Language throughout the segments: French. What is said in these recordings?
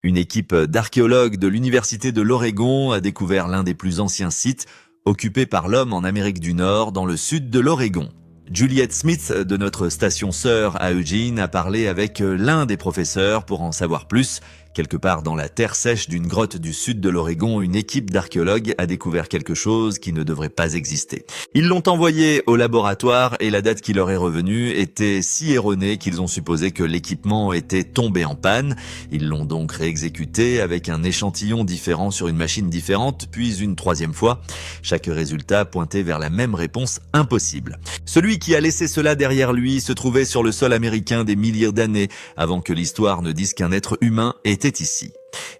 Une équipe d'archéologues de l'Université de l'Oregon a découvert l'un des plus anciens sites occupés par l'homme en Amérique du Nord, dans le sud de l'Oregon. Juliette Smith de notre station sœur à Eugene a parlé avec l'un des professeurs pour en savoir plus. Quelque part dans la terre sèche d'une grotte du sud de l'Oregon, une équipe d'archéologues a découvert quelque chose qui ne devrait pas exister. Ils l'ont envoyé au laboratoire et la date qui leur est revenue était si erronée qu'ils ont supposé que l'équipement était tombé en panne. Ils l'ont donc réexécuté avec un échantillon différent sur une machine différente, puis une troisième fois. Chaque résultat pointait vers la même réponse impossible. Celui qui a laissé cela derrière lui se trouvait sur le sol américain des milliers d'années avant que l'histoire ne dise qu'un être humain était ici.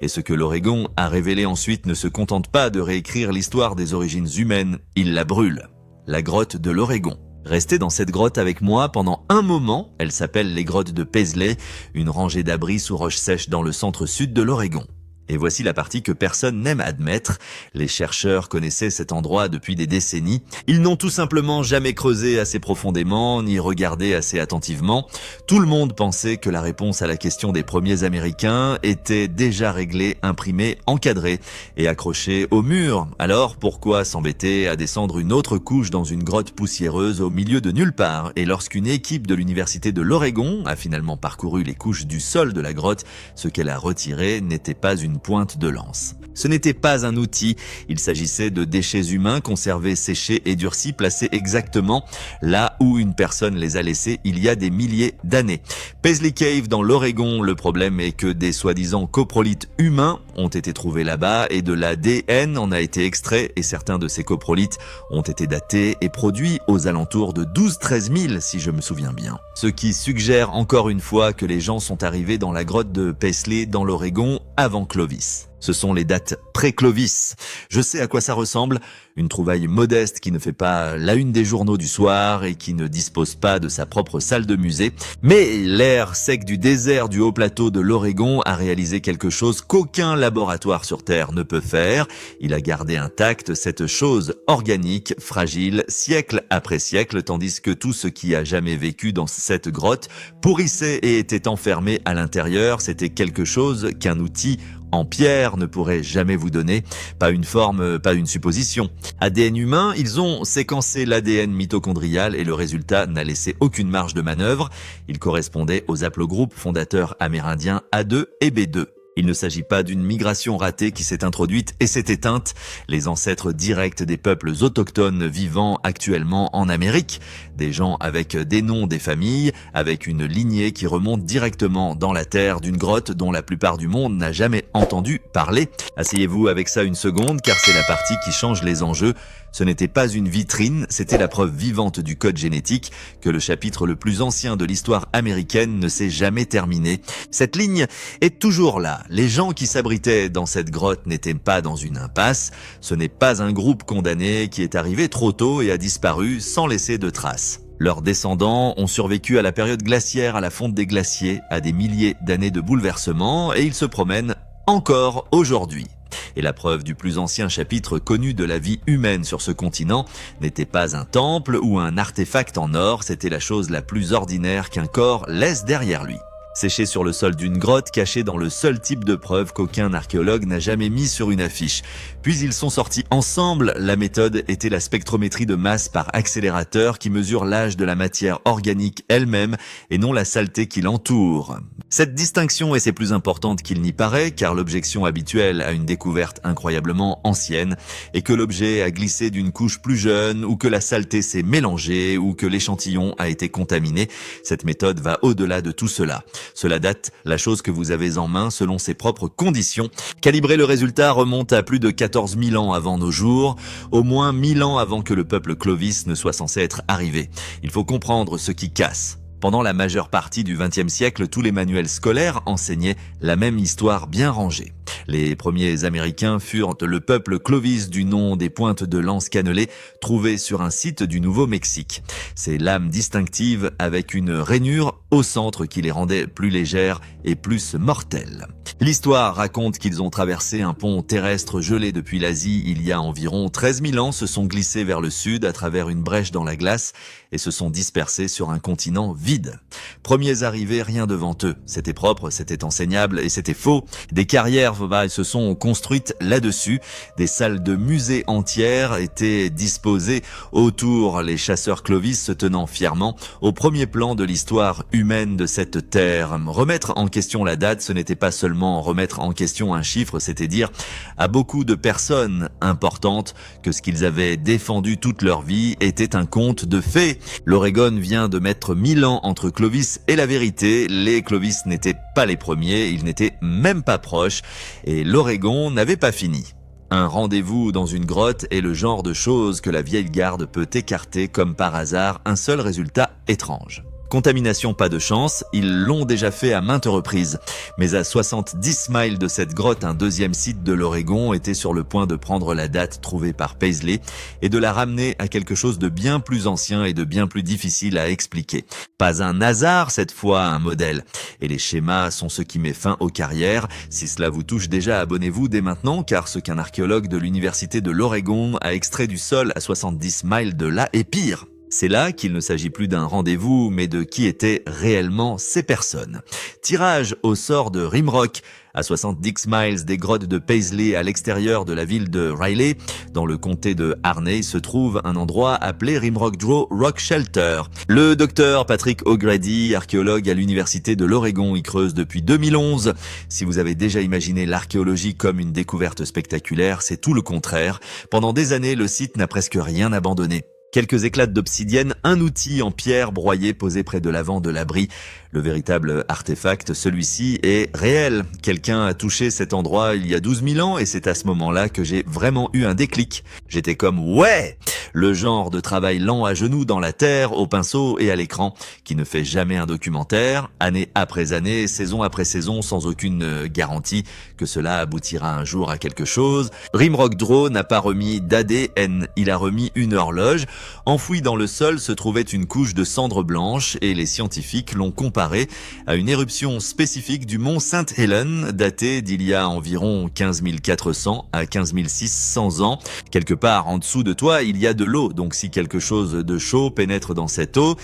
Et ce que l'Oregon a révélé ensuite ne se contente pas de réécrire l'histoire des origines humaines, il la brûle. La grotte de l'Oregon. Restez dans cette grotte avec moi pendant un moment, elle s'appelle les grottes de Paisley, une rangée d'abris sous roches sèches dans le centre-sud de l'Oregon. Et voici la partie que personne n'aime admettre. Les chercheurs connaissaient cet endroit depuis des décennies. Ils n'ont tout simplement jamais creusé assez profondément, ni regardé assez attentivement. Tout le monde pensait que la réponse à la question des premiers Américains était déjà réglée, imprimée, encadrée et accrochée au mur. Alors pourquoi s'embêter à descendre une autre couche dans une grotte poussiéreuse au milieu de nulle part? Et lorsqu'une équipe de l'Université de l'Oregon a finalement parcouru les couches du sol de la grotte, ce qu'elle a retiré n'était pas une pointe de lance. Ce n'était pas un outil, il s'agissait de déchets humains conservés, séchés et durcis, placés exactement là où une personne les a laissés il y a des milliers d'années. Paisley Cave dans l'Oregon, le problème est que des soi-disant coprolites humains ont été trouvés là-bas et de l'ADN en a été extrait et certains de ces coprolites ont été datés et produits aux alentours de 12-13 000 si je me souviens bien. Ce qui suggère encore une fois que les gens sont arrivés dans la grotte de Paisley dans l'Oregon avant Clovis. Ce sont les dates pré-Clovis. Je sais à quoi ça ressemble, une trouvaille modeste qui ne fait pas la une des journaux du soir et qui ne dispose pas de sa propre salle de musée. Mais l'air sec du désert du haut plateau de l'Oregon a réalisé quelque chose qu'aucun laboratoire sur Terre ne peut faire. Il a gardé intacte cette chose organique, fragile, siècle après siècle, tandis que tout ce qui a jamais vécu dans cette grotte pourrissait et était enfermé à l'intérieur. C'était quelque chose qu'un outil en pierre ne pourrait jamais vous donner, pas une forme, pas une supposition. ADN humain, ils ont séquencé l'ADN mitochondrial et le résultat n'a laissé aucune marge de manœuvre. Il correspondait aux haplogroupes fondateurs amérindiens A2 et B2. Il ne s'agit pas d'une migration ratée qui s'est introduite et s'est éteinte. Les ancêtres directs des peuples autochtones vivant actuellement en Amérique, des gens avec des noms des familles, avec une lignée qui remonte directement dans la terre d'une grotte dont la plupart du monde n'a jamais entendu parler. Asseyez-vous avec ça une seconde car c'est la partie qui change les enjeux. Ce n'était pas une vitrine, c'était la preuve vivante du code génétique que le chapitre le plus ancien de l'histoire américaine ne s'est jamais terminé. Cette ligne est toujours là. Les gens qui s'abritaient dans cette grotte n'étaient pas dans une impasse. Ce n'est pas un groupe condamné qui est arrivé trop tôt et a disparu sans laisser de traces. Leurs descendants ont survécu à la période glaciaire, à la fonte des glaciers, à des milliers d'années de bouleversements et ils se promènent encore aujourd'hui. Et la preuve du plus ancien chapitre connu de la vie humaine sur ce continent n'était pas un temple ou un artefact en or, c'était la chose la plus ordinaire qu'un corps laisse derrière lui. Séché sur le sol d'une grotte, caché dans le seul type de preuve qu'aucun archéologue n'a jamais mis sur une affiche. Puis ils sont sortis ensemble, la méthode était la spectrométrie de masse par accélérateur qui mesure l'âge de la matière organique elle-même et non la saleté qui l'entoure. Cette distinction est plus importante qu'il n'y paraît car l'objection habituelle à une découverte incroyablement ancienne est que l'objet a glissé d'une couche plus jeune ou que la saleté s'est mélangée ou que l'échantillon a été contaminé. Cette méthode va au-delà de tout cela. Cela date la chose que vous avez en main selon ses propres conditions. Calibrer le résultat remonte à plus de 14 000 ans avant nos jours, au moins 1000 ans avant que le peuple Clovis ne soit censé être arrivé. Il faut comprendre ce qui casse. Pendant la majeure partie du XXe siècle, tous les manuels scolaires enseignaient la même histoire bien rangée. Les premiers Américains furent le peuple Clovis du nom des pointes de lance cannelées trouvées sur un site du Nouveau-Mexique. Ces lames distinctives avec une rainure au centre qui les rendait plus légères et plus mortelles. L'histoire raconte qu'ils ont traversé un pont terrestre gelé depuis l'Asie il y a environ 13 000 ans, se sont glissés vers le sud à travers une brèche dans la glace et se sont dispersés sur un continent vide. Premiers arrivés, rien devant eux. C'était propre, c'était enseignable et c'était faux. Des carrières se sont construites là-dessus. Des salles de musée entières étaient disposées autour, les chasseurs Clovis se tenant fièrement au premier plan de l'histoire humaine de cette terre. Remettre en question la date, ce n'était pas seulement remettre en question un chiffre, c'était dire à beaucoup de personnes importantes que ce qu'ils avaient défendu toute leur vie était un conte de fées. L'Oregon vient de mettre 1000 ans entre Clovis et la vérité. Les Clovis n'étaient pas les premiers, ils n'étaient même pas proches et l'Oregon n'avait pas fini. Un rendez-vous dans une grotte est le genre de choses que la vieille garde peut écarter comme par hasard, un seul résultat étrange. Contamination, pas de chance, ils l'ont déjà fait à maintes reprises. Mais à 70 miles de cette grotte, un deuxième site de l'Oregon était sur le point de prendre la date trouvée par Paisley et de la ramener à quelque chose de bien plus ancien et de bien plus difficile à expliquer. Pas un hasard, cette fois un modèle. Et les schémas sont ce qui met fin aux carrières. Si cela vous touche déjà, abonnez-vous dès maintenant, car ce qu'un archéologue de l'université de l'Oregon a extrait du sol à 70 miles de là est pire. C'est là qu'il ne s'agit plus d'un rendez-vous, mais de qui étaient réellement ces personnes. Tirage au sort de Rimrock, à 70 miles des grottes de Paisley à l'extérieur de la ville de Riley, dans le comté de Harney, se trouve un endroit appelé Rimrock Draw Rock Shelter. Le docteur Patrick O'Grady, archéologue à l'université de l'Oregon, y creuse depuis 2011. Si vous avez déjà imaginé l'archéologie comme une découverte spectaculaire, c'est tout le contraire. Pendant des années, le site n'a presque rien abandonné. Quelques éclats d'obsidienne, un outil en pierre broyée posé près de l'avant de l'abri. Le véritable artefact, celui-ci, est réel. Quelqu'un a touché cet endroit il y a 12 000 ans et c'est à ce moment-là que j'ai vraiment eu un déclic. J'étais comme « ouais !» Le genre de travail lent à genoux dans la terre, au pinceau et à l'écran, qui ne fait jamais un documentaire, année après année, saison après saison, sans aucune garantie que cela aboutira un jour à quelque chose. Rimrock Draw n'a pas remis d'ADN, il a remis une horloge. Enfouie dans le sol se trouvait une couche de cendres blanches et les scientifiques l'ont comparée à une éruption spécifique du mont Sainte-Hélène, datée d'il y a environ 15 400 à 15 600 ans. Quelque part en dessous de toi, il y a de l'eau, donc si quelque chose de chaud pénètre dans cette eau,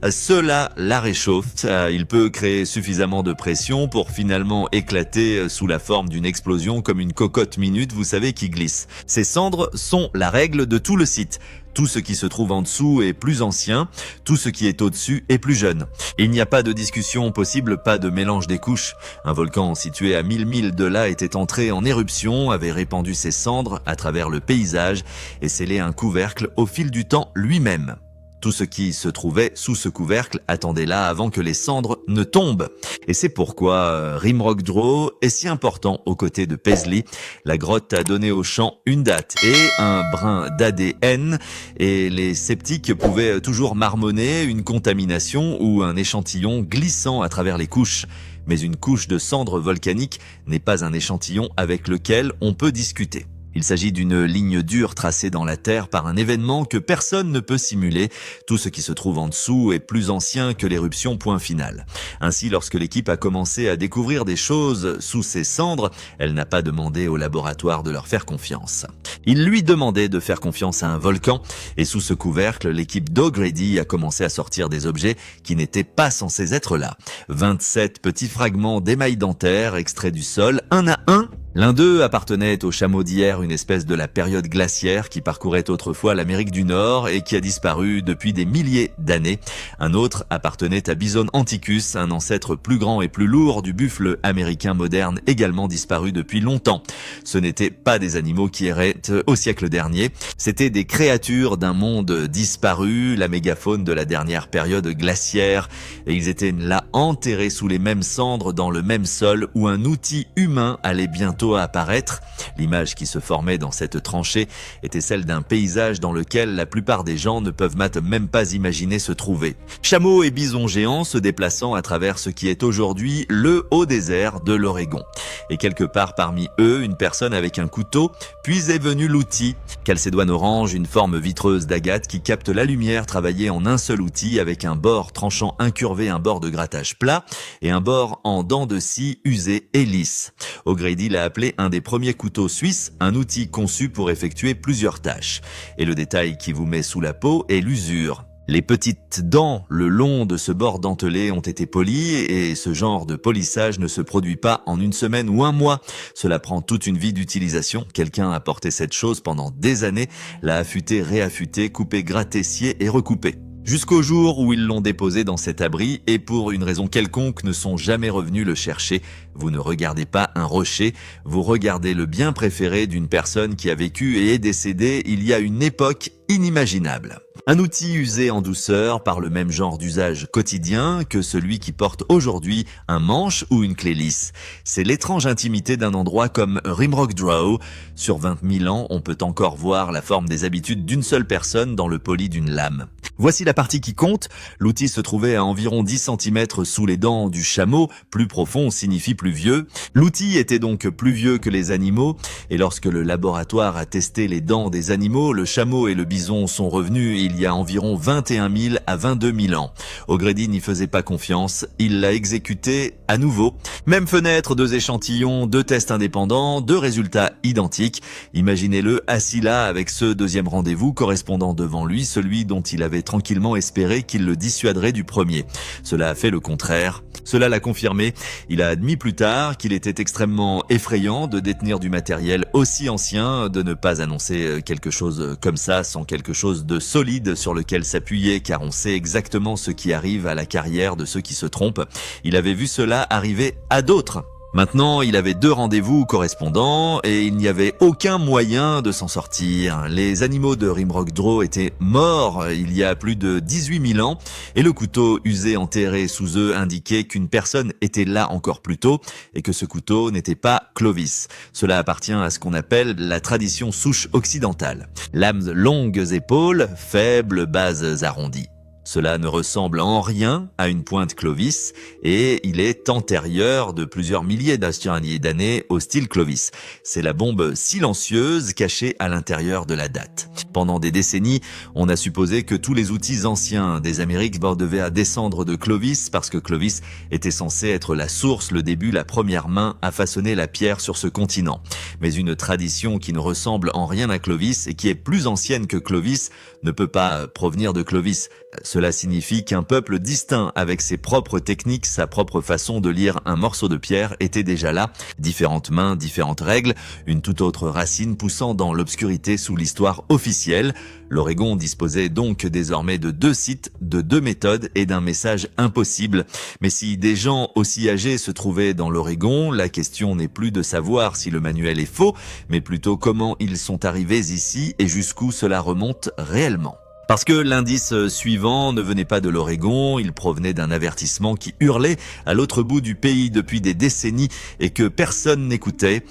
cela la réchauffe. Il peut créer suffisamment de pression pour finalement éclater sous la forme d'une explosion comme une cocotte minute, vous savez, qui glisse. Ces cendres sont la règle de tout le site. Tout ce qui se trouve en dessous est plus ancien, tout ce qui est au-dessus est plus jeune. Il n'y a pas de discussion possible, pas de mélange des couches. Un volcan situé à 1000 milles de là était entré en éruption, avait répandu ses cendres à travers le paysage et scellé un couvercle au fil du temps lui-même. Tout ce qui se trouvait sous ce couvercle attendait là avant que les cendres ne tombent. Et c'est pourquoi Rimrock Draw est si important aux côtés de Paisley. La grotte a donné au champ une date et un brin d'ADN et les sceptiques pouvaient toujours marmonner une contamination ou un échantillon glissant à travers les couches. Mais une couche de cendres volcaniques n'est pas un échantillon avec lequel on peut discuter. Il s'agit d'une ligne dure tracée dans la terre par un événement que personne ne peut simuler. Tout ce qui se trouve en dessous est plus ancien que l'éruption, point final. Ainsi, lorsque l'équipe a commencé à découvrir des choses sous ces cendres, elle n'a pas demandé au laboratoire de leur faire confiance. Il lui demandait de faire confiance à un volcan, et sous ce couvercle, l'équipe d'O'Grady a commencé à sortir des objets qui n'étaient pas censés être là. 27 petits fragments d'émail dentaire extraits du sol, un à un. L'un d'eux appartenait au chameau d'hier, une espèce de la période glaciaire qui parcourait autrefois l'Amérique du Nord et qui a disparu depuis des milliers d'années. Un autre appartenait à Bison anticus, un ancêtre plus grand et plus lourd du buffle américain moderne, également disparu depuis longtemps. Ce n'étaient pas des animaux qui erraient au siècle dernier, c'étaient des créatures d'un monde disparu, la mégafaune de la dernière période glaciaire, et ils étaient là enterrés sous les mêmes cendres dans le même sol où un outil humain allait bientôt bientôt apparaître. L'image qui se formait dans cette tranchée était celle d'un paysage dans lequel la plupart des gens ne peuvent même pas imaginer se trouver. Chameaux et bisons géants se déplaçant à travers ce qui est aujourd'hui le haut désert de l'Oregon. Et quelque part parmi eux, une personne avec un couteau, puis est venu l'outil. Chalcédoine orange, une forme vitreuse d'agate qui capte la lumière travaillée en un seul outil avec un bord tranchant incurvé, un bord de grattage plat et un bord en dents de scie usé et lisse. O'Grady l'a appelé un des premiers couteaux suisses, un outil conçu pour effectuer plusieurs tâches. Et le détail qui vous met sous la peau est l'usure. Les petites dents le long de ce bord dentelé ont été polies et ce genre de polissage ne se produit pas en une semaine ou un mois. Cela prend toute une vie d'utilisation. Quelqu'un a porté cette chose pendant des années, l'a affûté, réaffûté, coupé, gratté, scié et recoupé. Jusqu'au jour où ils l'ont déposé dans cet abri et pour une raison quelconque ne sont jamais revenus le chercher. Vous ne regardez pas un rocher, vous regardez le bien préféré d'une personne qui a vécu et est décédée il y a une époque inimaginable. Un outil usé en douceur par le même genre d'usage quotidien que celui qui porte aujourd'hui un manche ou une clé lisse. C'est l'étrange intimité d'un endroit comme Rimrock Draw. Sur 20 000 ans, on peut encore voir la forme des habitudes d'une seule personne dans le poli d'une lame. Voici la partie qui compte. L'outil se trouvait à environ 10 cm sous les dents du chameau. Plus profond signifie plus vieux. L'outil était donc plus vieux que les animaux. Et lorsque le laboratoire a testé les dents des animaux, le chameau et le bison sont revenus il y a environ 21 000 à 22 000 ans. O'Grady n'y faisait pas confiance. Il l'a exécuté à nouveau. Même fenêtre, 2 échantillons, 2 tests indépendants, 2 résultats identiques. Imaginez-le assis là avec ce deuxième rendez-vous correspondant devant lui, celui dont il avait tranquillement espéré qu'il le dissuaderait du premier. Cela a fait le contraire. Cela l'a confirmé. Il a admis plus tard qu'il était extrêmement effrayant de détenir du matériel aussi ancien, de ne pas annoncer quelque chose comme ça sans quelque chose de solide sur lequel s'appuyer, car on sait exactement ce qui arrive à la carrière de ceux qui se trompent. Il avait vu cela arriver à d'autres. Maintenant, il avait 2 rendez-vous correspondants et il n'y avait aucun moyen de s'en sortir. Les animaux de Rimrock Draw étaient morts il y a plus de 18 000 ans et le couteau usé enterré sous eux indiquait qu'une personne était là encore plus tôt et que ce couteau n'était pas Clovis. Cela appartient à ce qu'on appelle la tradition souche occidentale. Lames longues épaules, faibles bases arrondies. Cela ne ressemble en rien à une pointe Clovis et il est antérieur de plusieurs milliers d'années au style Clovis. C'est la bombe silencieuse cachée à l'intérieur de la date. Pendant des décennies, on a supposé que tous les outils anciens des Amériques devaient descendre de Clovis parce que Clovis était censé être la source, le début, la première main à façonner la pierre sur ce continent. Mais une tradition qui ne ressemble en rien à Clovis et qui est plus ancienne que Clovis ne peut pas provenir de Clovis. Cela signifie qu'un peuple distinct avec ses propres techniques, sa propre façon de lire un morceau de pierre était déjà là. Différentes mains, différentes règles, une toute autre racine poussant dans l'obscurité sous l'histoire officielle. L'Oregon disposait donc désormais de 2 sites, de 2 méthodes et d'un message impossible. Mais si des gens aussi âgés se trouvaient dans l'Oregon, la question n'est plus de savoir si le manuel est faux, mais plutôt comment ils sont arrivés ici et jusqu'où cela remonte réellement. Parce que l'indice suivant ne venait pas de l'Oregon, il provenait d'un avertissement qui hurlait à l'autre bout du pays depuis des décennies et que personne n'écoutait.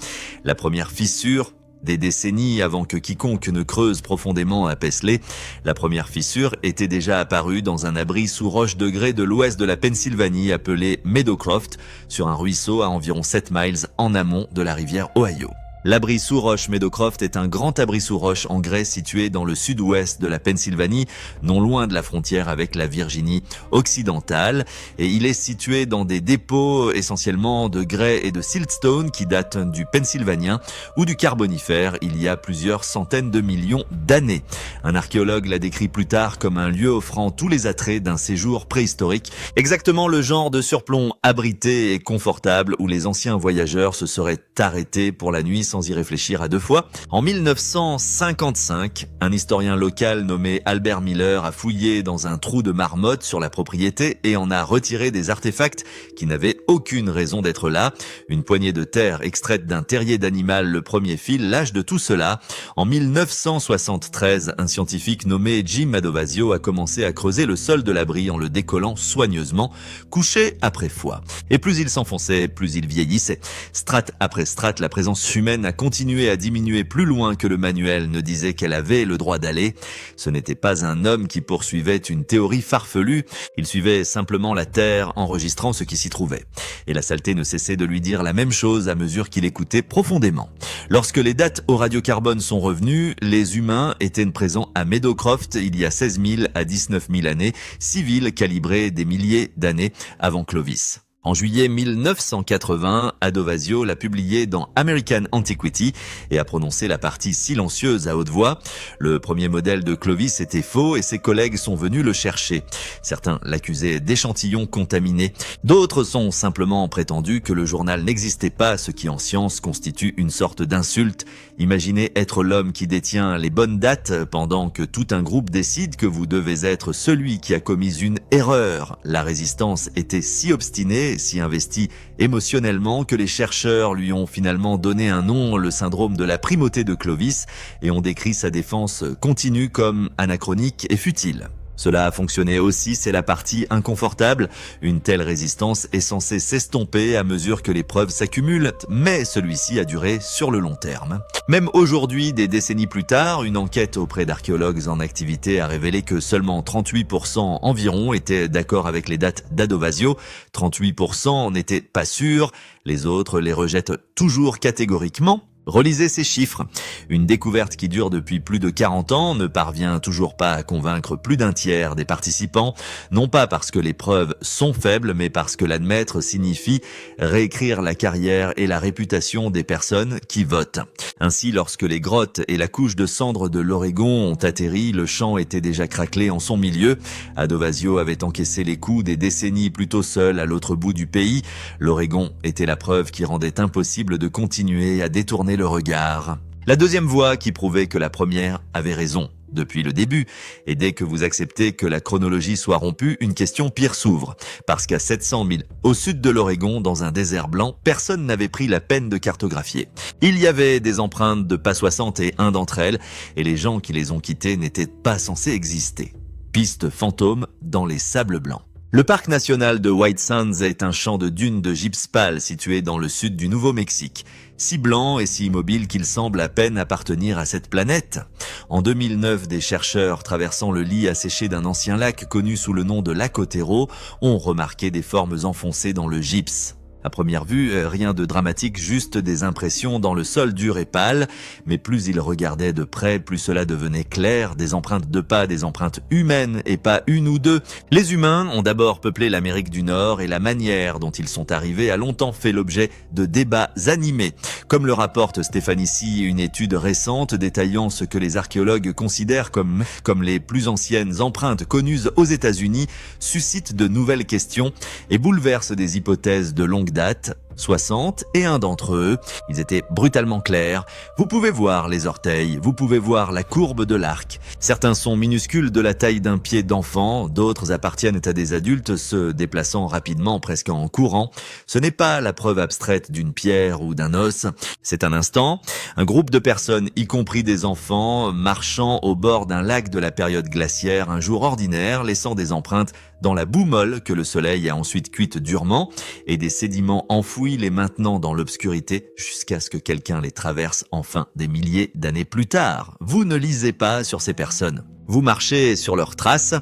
La première fissure, des décennies avant que quiconque ne creuse profondément à Paisley, la première fissure était déjà apparue dans un abri sous roche de grès de l'ouest de la Pennsylvanie appelé Meadowcroft, sur un ruisseau à environ 7 miles en amont de la rivière Ohio. L'abri sous roche Meadowcroft est un grand abri sous roche en grès situé dans le sud-ouest de la Pennsylvanie, non loin de la frontière avec la Virginie occidentale, et il est situé dans des dépôts essentiellement de grès et de siltstone qui datent du Pennsylvanien ou du Carbonifère il y a plusieurs centaines de millions d'années. Un archéologue l'a décrit plus tard comme un lieu offrant tous les attraits d'un séjour préhistorique, exactement le genre de surplomb abrité et confortable où les anciens voyageurs se seraient arrêtés pour la nuit sans y réfléchir à deux fois. En 1955, un historien local nommé Albert Miller a fouillé dans un trou de marmotte sur la propriété et en a retiré des artefacts qui n'avaient aucune raison d'être là. Une poignée de terre extraite d'un terrier d'animal, le premier fil, l'âge de tout cela. En 1973, un scientifique nommé Jim Adovasio a commencé à creuser le sol de l'abri en le décollant soigneusement, couché après fois. Et plus il s'enfonçait, plus il vieillissait. Strate après strate, la présence humaine a continué à diminuer plus loin que le manuel ne disait qu'elle avait le droit d'aller. Ce n'était pas un homme qui poursuivait une théorie farfelue, il suivait simplement la terre, enregistrant ce qui s'y trouvait. Et la saleté ne cessait de lui dire la même chose à mesure qu'il écoutait profondément. Lorsque les dates au radiocarbone sont revenues, les humains étaient présents à Meadowcroft il y a 16 000 à 19 000 années, 6 villes calibrées des milliers d'années avant Clovis. En juillet 1980, Adovasio l'a publié dans American Antiquity et a prononcé la partie silencieuse à haute voix. Le premier modèle de Clovis était faux et ses collègues sont venus le chercher. Certains l'accusaient d'échantillons contaminés. D'autres sont simplement prétendu que le journal n'existait pas, ce qui en science constitue une sorte d'insulte. Imaginez être l'homme qui détient les bonnes dates pendant que tout un groupe décide que vous devez être celui qui a commis une erreur. La résistance était si obstinée, si investi émotionnellement que les chercheurs lui ont finalement donné un nom, le syndrome de la primauté de Clovis, et ont décrit sa défense continue comme anachronique et futile. Cela a fonctionné aussi, c'est la partie inconfortable. Une telle résistance est censée s'estomper à mesure que les preuves s'accumulent, mais celui-ci a duré sur le long terme. Même aujourd'hui, des décennies plus tard, une enquête auprès d'archéologues en activité a révélé que seulement 38% environ étaient d'accord avec les dates d'Adovasio. 38% n'étaient pas sûrs, les autres les rejettent toujours catégoriquement. Relisez ces chiffres. Une découverte qui dure depuis plus de 40 ans ne parvient toujours pas à convaincre plus d'un tiers des participants, non pas parce que les preuves sont faibles, mais parce que l'admettre signifie réécrire la carrière et la réputation des personnes qui votent. Ainsi, lorsque les grottes et la couche de cendres de l'Oregon ont atterri, le champ était déjà craquelé en son milieu. Adovasio avait encaissé les coups des décennies plutôt seul à l'autre bout du pays. L'Oregon était la preuve qui rendait impossible de continuer à détourner le regard. La deuxième voix qui prouvait que la première avait raison depuis le début. Et dès que vous acceptez que la chronologie soit rompue, une question pire s'ouvre. Parce qu'à 700 000 au sud de l'Oregon, dans un désert blanc, personne n'avait pris la peine de cartographier. Il y avait des empreintes de pas 60 et un d'entre elles, et les gens qui les ont quittées n'étaient pas censés exister. Piste fantôme dans les sables blancs. Le parc national de White Sands est un champ de dunes de gypse pâle situé dans le sud du Nouveau-Mexique. Si blanc et si immobile qu'il semble à peine appartenir à cette planète. En 2009, des chercheurs traversant le lit asséché d'un ancien lac connu sous le nom de lac Otero ont remarqué des formes enfoncées dans le gypse. À première vue, rien de dramatique, juste des impressions dans le sol dur et pâle, mais plus ils regardaient de près, plus cela devenait clair, des empreintes de pas, des empreintes humaines et pas une ou deux. Les humains ont d'abord peuplé l'Amérique du Nord et la manière dont ils sont arrivés a longtemps fait l'objet de débats animés. Comme le rapporte Stéphanie C, une étude récente détaillant ce que les archéologues considèrent comme les plus anciennes empreintes connues aux États-Unis, suscite de nouvelles questions et bouleverse des hypothèses de longue date. 60 et un d'entre eux, ils étaient brutalement clairs. Vous pouvez voir les orteils, vous pouvez voir la courbe de l'arc. Certains sont minuscules de la taille d'un pied d'enfant, d'autres appartiennent à des adultes se déplaçant rapidement, presque en courant. Ce n'est pas la preuve abstraite d'une pierre ou d'un os, c'est un instant. Un groupe de personnes, y compris des enfants, marchant au bord d'un lac de la période glaciaire un jour ordinaire, laissant des empreintes dans la boue molle que le soleil a ensuite cuite durement et des sédiments enfouis les maintenant dans l'obscurité jusqu'à ce que quelqu'un les traverse enfin des milliers d'années plus tard. Vous ne lisez pas sur ces personnes. Vous marchez sur leurs traces.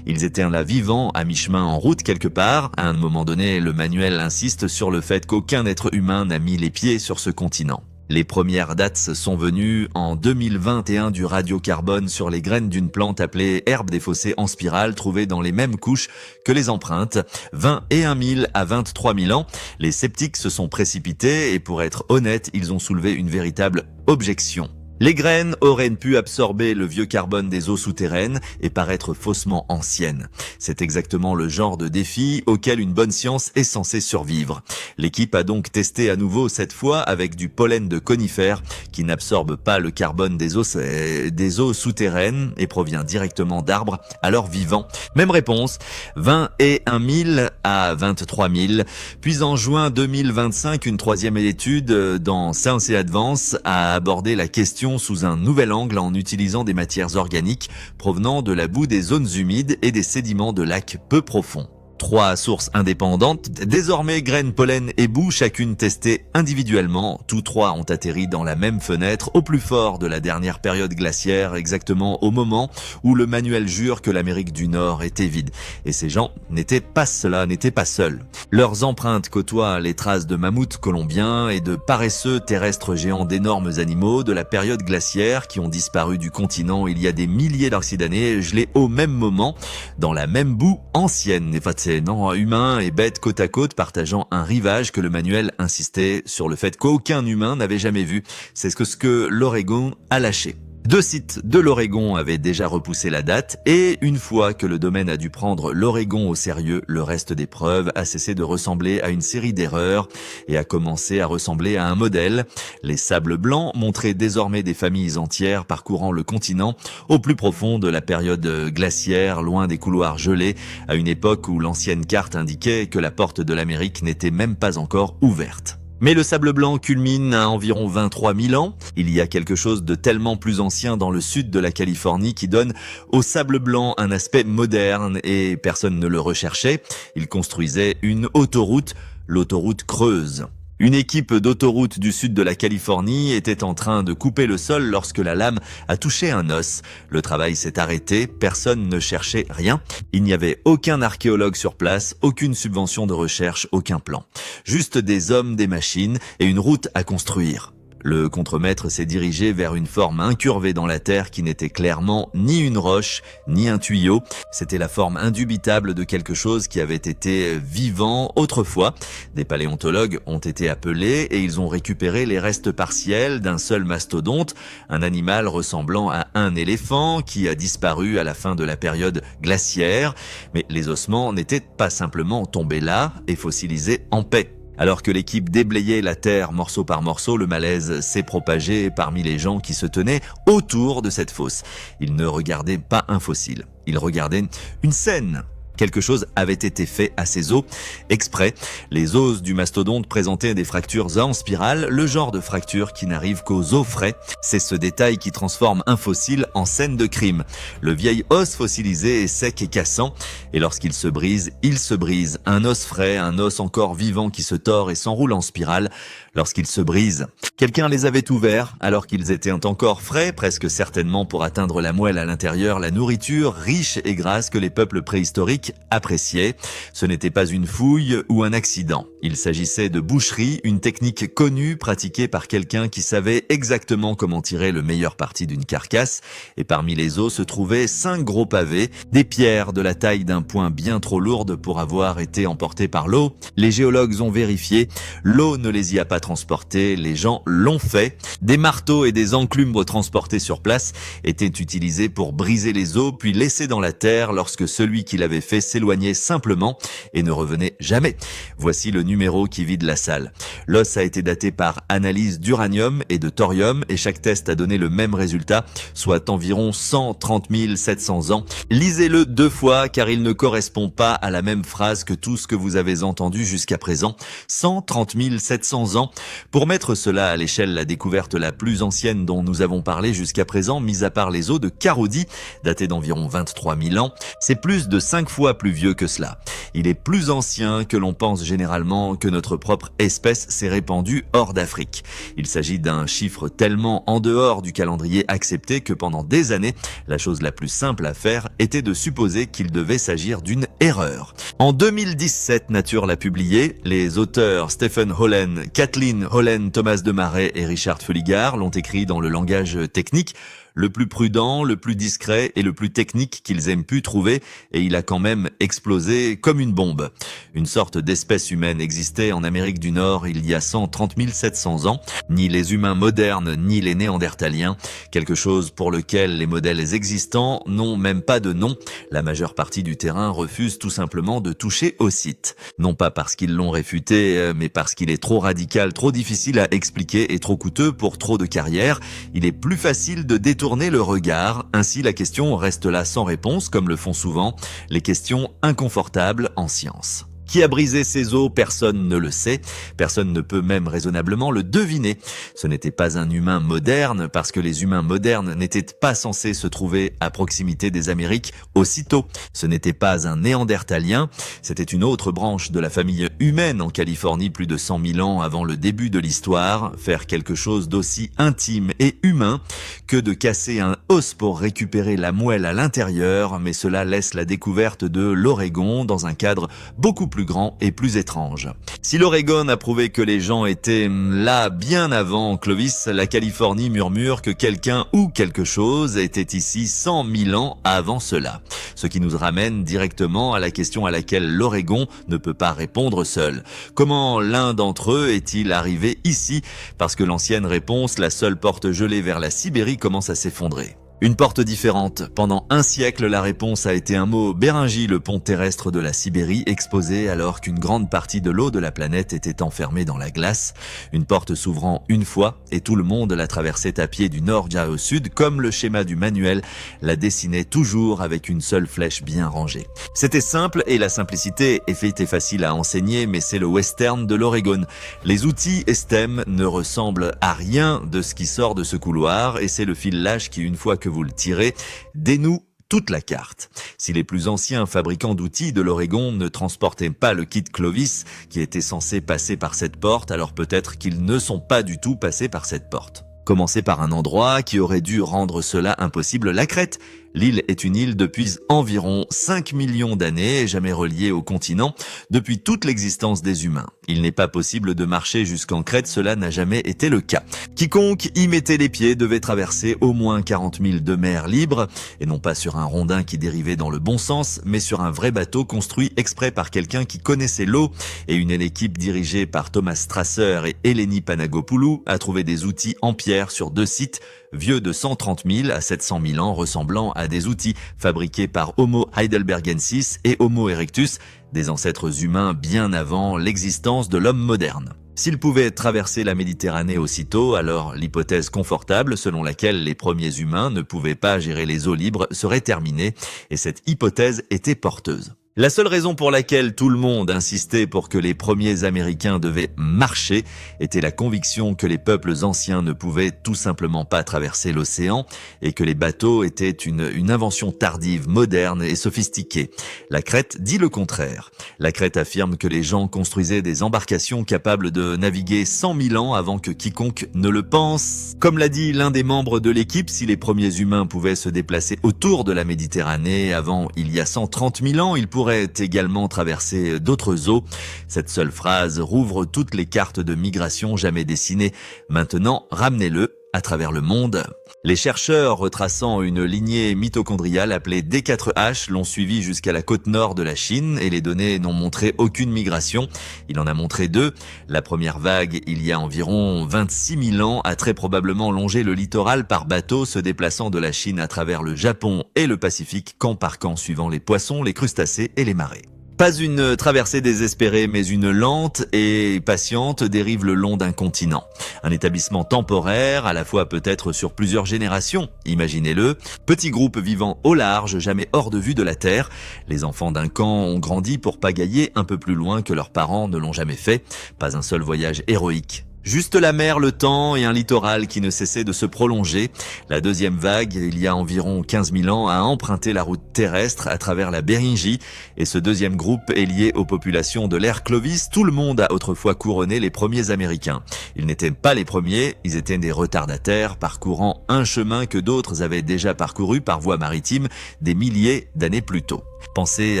Ils étaient là vivants, à mi-chemin en route quelque part. À un moment donné, le manuel insiste sur le fait qu'aucun être humain n'a mis les pieds sur ce continent. Les premières dates sont venues en 2021 du radiocarbone sur les graines d'une plante appelée herbe des fossés en spirale trouvée dans les mêmes couches que les empreintes, 21 000 à 23 000 ans. Les sceptiques se sont précipités et pour être honnêtes, ils ont soulevé une véritable objection. Les graines auraient pu absorber le vieux carbone des eaux souterraines et paraître faussement anciennes. C'est exactement le genre de défi auquel une bonne science est censée survivre. L'équipe a donc testé à nouveau cette fois avec du pollen de conifères qui n'absorbe pas le carbone des eaux souterraines et provient directement d'arbres alors vivants. Même réponse, 21 000 à 23 000. Puis en juin 2025, une troisième étude dans Science et Advance a abordé la question sous un nouvel angle en utilisant des matières organiques provenant de la boue des zones humides et des sédiments de lacs peu profonds. 3 sources indépendantes, désormais graines, pollen et boue, chacune testée individuellement. Tous 3 ont atterri dans la même fenêtre au plus fort de la dernière période glaciaire, exactement au moment où le manuel jure que l'Amérique du Nord était vide. Et ces gens n'étaient pas seuls. Leurs empreintes côtoient les traces de mammouths colombiens et de paresseux terrestres géants d'énormes animaux de la période glaciaire qui ont disparu du continent il y a des milliers d'années, gelés au même moment, dans la même boue ancienne. Humains et bêtes côte à côte partageant un rivage que le manuel insistait sur le fait qu'aucun humain n'avait jamais vu. C'est ce que l'Oregon a lâché. 2 sites de l'Oregon avaient déjà repoussé la date et une fois que le domaine a dû prendre l'Oregon au sérieux, le reste des preuves a cessé de ressembler à une série d'erreurs et a commencé à ressembler à un modèle. Les sables blancs montraient désormais des familles entières parcourant le continent au plus profond de la période glaciaire, loin des couloirs gelés, à une époque où l'ancienne carte indiquait que la porte de l'Amérique n'était même pas encore ouverte. Mais le sable blanc culmine à environ 23 000 ans. Il y a quelque chose de tellement plus ancien dans le sud de la Californie qui donne au sable blanc un aspect moderne et personne ne le recherchait. Il construisait une autoroute, l'autoroute Creuse. Une équipe d'autoroutes du sud de la Californie était en train de couper le sol lorsque la lame a touché un os. Le travail s'est arrêté, personne ne cherchait rien. Il n'y avait aucun archéologue sur place, aucune subvention de recherche, aucun plan. Juste des hommes, des machines et une route à construire. Le contremaître s'est dirigé vers une forme incurvée dans la terre qui n'était clairement ni une roche, ni un tuyau. C'était la forme indubitable de quelque chose qui avait été vivant autrefois. Des paléontologues ont été appelés et ils ont récupéré les restes partiels d'un seul mastodonte, un animal ressemblant à un éléphant qui a disparu à la fin de la période glaciaire. Mais les ossements n'étaient pas simplement tombés là et fossilisés en paix. Alors que l'équipe déblayait la terre morceau par morceau, le malaise s'est propagé parmi les gens qui se tenaient autour de cette fosse. Ils ne regardaient pas un fossile, ils regardaient une scène. Quelque chose avait été fait à ces os, exprès. Les os du mastodonte présentaient des fractures en spirale, le genre de fracture qui n'arrive qu'aux os frais. C'est ce détail qui transforme un fossile en scène de crime. Le vieil os fossilisé est sec et cassant, et lorsqu'il se brise, il se brise. Un os frais, un os encore vivant qui se tord et s'enroule en spirale. Lorsqu'il se brise, quelqu'un les avait ouverts alors qu'ils étaient encore frais, presque certainement pour atteindre la moelle à l'intérieur, la nourriture riche et grasse que les peuples préhistoriques appréciaient. Ce n'était pas une fouille ou un accident. Il s'agissait de boucherie, une technique connue pratiquée par quelqu'un qui savait exactement comment tirer le meilleur parti d'une carcasse. Et parmi les os se trouvaient 5 gros pavés, des pierres de la taille d'un poing bien trop lourde pour avoir été emportées par l'eau. Les géologues ont vérifié, l'eau ne les y a pas transportés, les gens l'ont fait. Des marteaux et des enclumes transportés sur place étaient utilisés pour briser les os puis laissés dans la terre lorsque celui qui l'avait fait s'éloignait simplement et ne revenait jamais. Voici le numéro qui vide la salle. L'os a été daté par analyse d'uranium et de thorium et chaque test a donné le même résultat, soit environ 130 700 ans. Lisez-le 2 fois car il ne correspond pas à la même phrase que tout ce que vous avez entendu jusqu'à présent. 130 700 ans. Pour mettre cela à l'échelle, la découverte la plus ancienne dont nous avons parlé jusqu'à présent, mis à part les os de Carodi, datés d'environ 23 000 ans, c'est plus de 5 fois plus vieux que cela. Il est plus ancien que l'on pense généralement, que notre propre espèce s'est répandue hors d'Afrique. Il s'agit d'un chiffre tellement en dehors du calendrier accepté que pendant des années, la chose la plus simple à faire était de supposer qu'il devait s'agir d'une erreur. En 2017, Nature l'a publié. Les auteurs Stephen Hollen, Kathleen Hollen, Thomas Demarais et Richard Feuligard l'ont écrit dans le langage technique. le plus prudent, le plus discret et le plus technique qu'ils aient pu trouver, et il a quand même explosé comme une bombe. Une sorte d'espèce humaine existait en Amérique du Nord il y a 130 700 ans, ni les humains modernes ni les néandertaliens, quelque chose pour lequel les modèles existants n'ont même pas de nom. La majeure partie du terrain refuse tout simplement de toucher au site. Non pas parce qu'ils l'ont réfuté, mais parce qu'il est trop radical, trop difficile à expliquer et trop coûteux pour trop de carrières. Il est plus facile de détourner le regard. Ainsi, la question reste là sans réponse, comme le font souvent les questions inconfortables en science. Qui a brisé ces os? Personne ne le sait. Personne ne peut même raisonnablement le deviner. Ce n'était pas un humain moderne, parce que les humains modernes n'étaient pas censés se trouver à proximité des Amériques aussitôt. Ce n'était pas un néandertalien. C'était une autre branche de la famille humaine en Californie plus de 100 000 ans avant le début de l'histoire. Faire quelque chose d'aussi intime et humain que de casser un os pour récupérer la moelle à l'intérieur, mais cela laisse la découverte de l'Oregon dans un cadre beaucoup plus grand et plus étrange. Si l'Oregon a prouvé que les gens étaient là bien avant Clovis, la Californie murmure que quelqu'un ou quelque chose était ici 100 000 ans avant cela. Ce qui nous ramène directement à la question à laquelle l'Oregon ne peut pas répondre seul. Comment l'un d'entre eux est-il arrivé ici? Parce que l'ancienne réponse, la seule porte gelée vers la Sibérie, commence à s'effondrer. Une porte différente. Pendant un siècle, la réponse a été un mot Béringie, le pont terrestre de la Sibérie, exposé alors qu'une grande partie de l'eau de la planète était enfermée dans la glace. Une porte s'ouvrant une fois, et tout le monde la traversait à pied du nord au sud, comme le schéma du manuel la dessinait toujours avec une seule flèche bien rangée. C'était simple, et la simplicité était facile à enseigner, mais c'est le western de l'Oregon. Les outils STEM ne ressemblent à rien de ce qui sort de ce couloir, et c'est le fil lâche qui, une fois que vous le tirez, dénoue toute la carte. Si les plus anciens fabricants d'outils de l'Oregon ne transportaient pas le kit Clovis qui était censé passer par cette porte, alors peut-être qu'ils ne sont pas du tout passés par cette porte. Commencer par un endroit qui aurait dû rendre cela impossible, la Crète. L'île est une île depuis environ 5 millions d'années et jamais reliée au continent depuis toute l'existence des humains. Il n'est pas possible de marcher jusqu'en Crète, cela n'a jamais été le cas. Quiconque y mettait les pieds devait traverser au moins 40 000 de mer libre, et non pas sur un rondin qui dérivait dans le bon sens, mais sur un vrai bateau construit exprès par quelqu'un qui connaissait l'eau, et une équipe dirigée par Thomas Strasser et Eleni Panagopoulou a trouvé des outils en pierre sur 2 sites, vieux de 130 000 à 700 000 ans, ressemblant à des outils fabriqués par Homo heidelbergensis et Homo erectus, des ancêtres humains bien avant l'existence de l'homme moderne. S'ils pouvaient traverser la Méditerranée aussitôt, alors l'hypothèse confortable selon laquelle les premiers humains ne pouvaient pas gérer les eaux libres serait terminée, et cette hypothèse était porteuse. La seule raison pour laquelle tout le monde insistait pour que les premiers Américains devaient marcher était la conviction que les peuples anciens ne pouvaient tout simplement pas traverser l'océan et que les bateaux étaient une invention tardive, moderne et sophistiquée. La Crète dit le contraire. La Crète affirme que les gens construisaient des embarcations capables de naviguer 100 000 ans avant que quiconque ne le pense. Comme l'a dit l'un des membres de l'équipe, si les premiers humains pouvaient se déplacer autour de la Méditerranée avant il y a 130 000 ans, ils pourraient également traverser d'autres eaux. Cette seule phrase rouvre toutes les cartes de migration jamais dessinées. Maintenant, ramenez-le à travers le monde. Les chercheurs retraçant une lignée mitochondriale appelée D4H l'ont suivi jusqu'à la côte nord de la Chine et les données n'ont montré aucune migration. Il en a montré 2. La première vague, il y a environ 26 000 ans, a très probablement longé le littoral par bateau, se déplaçant de la Chine à travers le Japon et le Pacifique, camp par camp, suivant les poissons, les crustacés et les marées. Pas une traversée désespérée, mais une lente et patiente dérive le long d'un continent. Un établissement temporaire, à la fois peut-être sur plusieurs générations, imaginez-le. Petit groupe vivant au large, jamais hors de vue de la Terre. Les enfants d'un camp ont grandi pour pagayer un peu plus loin que leurs parents ne l'ont jamais fait. Pas un seul voyage héroïque. Juste la mer, le temps et un littoral qui ne cessait de se prolonger. La deuxième vague, il y a environ 15 000 ans, a emprunté la route terrestre à travers la Béringie. Et ce deuxième groupe est lié aux populations de l'ère Clovis. Tout le monde a autrefois couronné les premiers Américains. Ils n'étaient pas les premiers, ils étaient des retardataires parcourant un chemin que d'autres avaient déjà parcouru par voie maritime des milliers d'années plus tôt. Pensez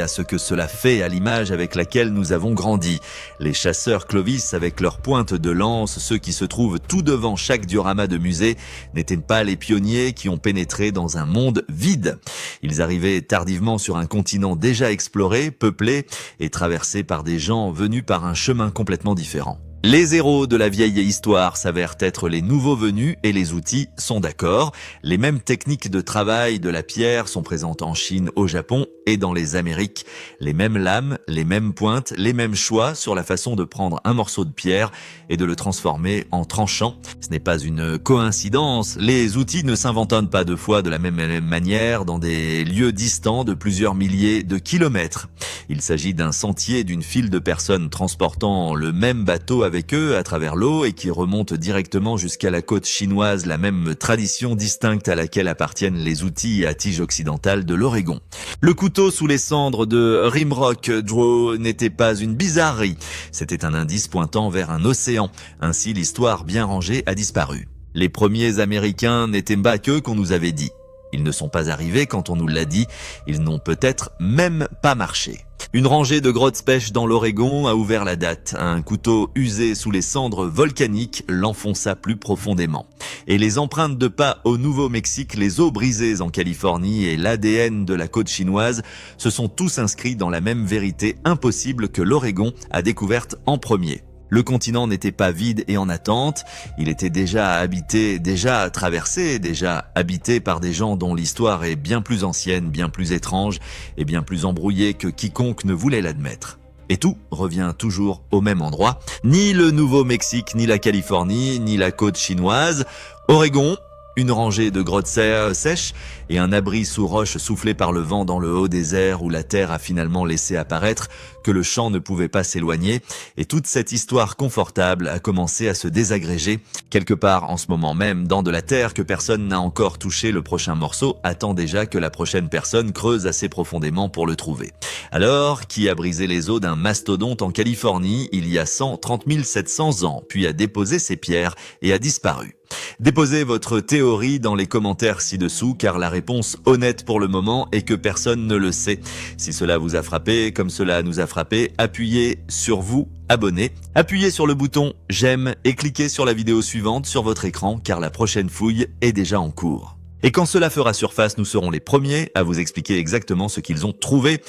à ce que cela fait à l'image avec laquelle nous avons grandi. Les chasseurs Clovis avec leurs pointes de lance science, ceux qui se trouvent tout devant chaque diorama de musée, n'étaient pas les pionniers qui ont pénétré dans un monde vide. Ils arrivaient tardivement sur un continent déjà exploré, peuplé et traversé par des gens venus par un chemin complètement différent. Les héros de la vieille histoire s'avèrent être les nouveaux venus et les outils sont d'accord. Les mêmes techniques de travail de la pierre sont présentes en Chine, au Japon et dans les Amériques. Les mêmes lames, les mêmes pointes, les mêmes choix sur la façon de prendre un morceau de pierre et de le transformer en tranchant. Ce n'est pas une coïncidence. Les outils ne s'inventonnent pas deux fois de la même manière dans des lieux distants de plusieurs milliers de kilomètres. Il s'agit d'un sentier, d'une file de personnes transportant le même bateau avec eux à travers l'eau et qui remonte directement jusqu'à la côte chinoise, la même tradition distincte à laquelle appartiennent les outils à tige occidentale de l'Oregon. Le couteau sous les cendres de Rimrock Draw n'était pas une bizarrerie, c'était un indice pointant vers un océan. Ainsi, l'histoire bien rangée a disparu. Les premiers Américains n'étaient pas qu'eux qu'on nous avait dit. Ils ne sont pas arrivés quand on nous l'a dit, ils n'ont peut-être même pas marché. Une rangée de grottes pêche dans l'Oregon a ouvert la date. Un couteau usé sous les cendres volcaniques l'enfonça plus profondément. Et les empreintes de pas au Nouveau-Mexique, les eaux brisées en Californie et l'ADN de la côte chinoise se sont tous inscrits dans la même vérité impossible que l'Oregon a découverte en premier. Le continent n'était pas vide et en attente, il était déjà habité, déjà traversé, déjà habité par des gens dont l'histoire est bien plus ancienne, bien plus étrange et bien plus embrouillée que quiconque ne voulait l'admettre. Et tout revient toujours au même endroit, ni le Nouveau-Mexique, ni la Californie, ni la côte chinoise, Oregon. Une rangée de grottes sèches et un abri sous roche soufflé par le vent dans le haut désert où la terre a finalement laissé apparaître que le champ ne pouvait pas s'éloigner et toute cette histoire confortable a commencé à se désagréger. Quelque part en ce moment même, dans de la terre que personne n'a encore touché, le prochain morceau attend déjà que la prochaine personne creuse assez profondément pour le trouver. Alors, qui a brisé les os d'un mastodonte en Californie il y a 130 700 ans, puis a déposé ses pierres et a disparu? Déposez votre théorie dans les commentaires ci-dessous car la réponse honnête pour le moment est que personne ne le sait. Si cela vous a frappé, comme cela nous a frappé, appuyez sur vous, abonnez, appuyez sur le bouton j'aime et cliquez sur la vidéo suivante sur votre écran car la prochaine fouille est déjà en cours. Et quand cela fera surface, nous serons les premiers à vous expliquer exactement ce qu'ils ont trouvé.